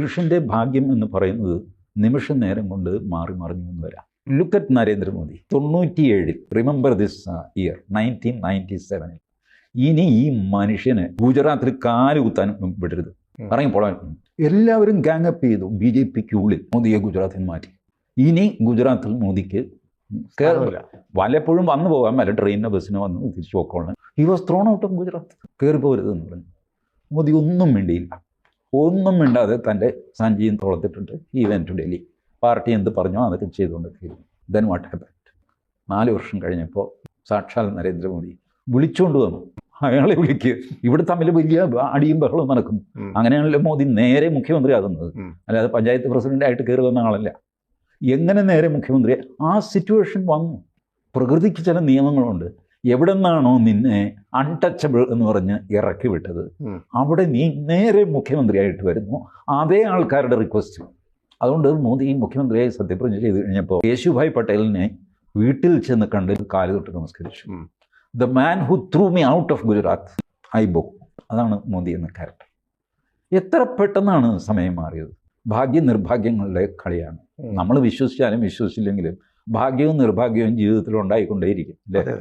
മനുഷ്യൻ്റെ ഭാഗ്യം എന്ന് പറയുന്നത് നിമിഷ നേരം കൊണ്ട് മാറി മറിഞ്ഞു എന്ന് വരാം. Look at Narendra Modi. 97 remember this year 1997 ഇനി ഈ മനുഷ്യന് ഗുജറാത്തിൽ കാല് കുത്താൻ വിടരുത്, ഇറങ്ങിപ്പോളാൻ. എല്ലാവരും ഗാങ്ങപ്പ് ചെയ്തു. BJPക്കുള്ളിൽ മോദിയെ ഗുജറാത്തിൽ നിന്ന് മാറ്റി. ഇനി ഗുജറാത്തിൽ മോദിക്ക് കയറില്ല. വല്ലപ്പോഴും വന്നു പോകാൻ വല്ല ട്രെയിനിനോ ബസ്സിനോ വന്ന് തിരിച്ചു പോക്കോളാം. He was thrown out of Gujarat. കയറി പോരുതെന്ന് പറഞ്ഞു. മോദി ഒന്നും മിണ്ടിയില്ല. ഒന്നും മിണ്ടാതെ തൻ്റെ സഞ്ചിയും തുളത്തിട്ടുണ്ട്. ഈ വെന്റ് ടു ഡൽഹി. പാർട്ടി എന്ത് പറഞ്ഞോ അതൊക്കെ ചെയ്തുകൊണ്ട് തീരും. Then what happened? 4 വർഷം കഴിഞ്ഞപ്പോൾ സാക്ഷാൽ നരേന്ദ്രമോദി വിളിച്ചുകൊണ്ട് വന്നു. അയാളെ വിളിക്കുക. ഇവിടെ തമ്മിൽ വലിയ അടിയും ബഹളവും നടക്കും. അങ്ങനെയാണല്ലോ മോദി നേരെ മുഖ്യമന്ത്രി ആകുന്നത്. അല്ലാതെ പഞ്ചായത്ത് പ്രസിഡൻ്റായിട്ട് കയറി വന്ന ആളല്ല. എങ്ങനെ നേരെ മുഖ്യമന്ത്രി? ആ സിറ്റുവേഷൻ വന്നു. പ്രകൃതിക്ക് ചില നിയമങ്ങളുണ്ട്. എവിടെ നിന്നാണോ നിന്നെ അൺടച്ചബിൾ എന്ന് പറഞ്ഞ് ഇറക്കി വിട്ടത്, അവിടെ നീ നേരെ മുഖ്യമന്ത്രിയായിട്ട് വരുന്നു. അതേ ആൾക്കാരുടെ റിക്വസ്റ്റ്. അതുകൊണ്ട് മോദി മുഖ്യമന്ത്രിയായി സത്യപ്രതിജ്ഞ ചെയ്ത് കഴിഞ്ഞപ്പോൾ കേശുഭായ് പട്ടേലിനെ വീട്ടിൽ ചെന്ന് കണ്ട് കാല് തൊട്ട് നമസ്കരിച്ചു. The man who through me out of Gujarat I ബോ. അതാണ് മോദി എന്ന ക്യാരക്ടർ. എത്ര പെട്ടെന്നാണ് സമയം മാറിയത്. ഭാഗ്യ നിർഭാഗ്യങ്ങളുടെ കളിയാണ്. നമ്മൾ വിശ്വസിച്ചാലും വിശ്വസിച്ചില്ലെങ്കിലും ഭാഗ്യവും നിർഭാഗ്യവും ജീവിതത്തിൽ ഉണ്ടായിക്കൊണ്ടേയിരിക്കും അല്ലേ?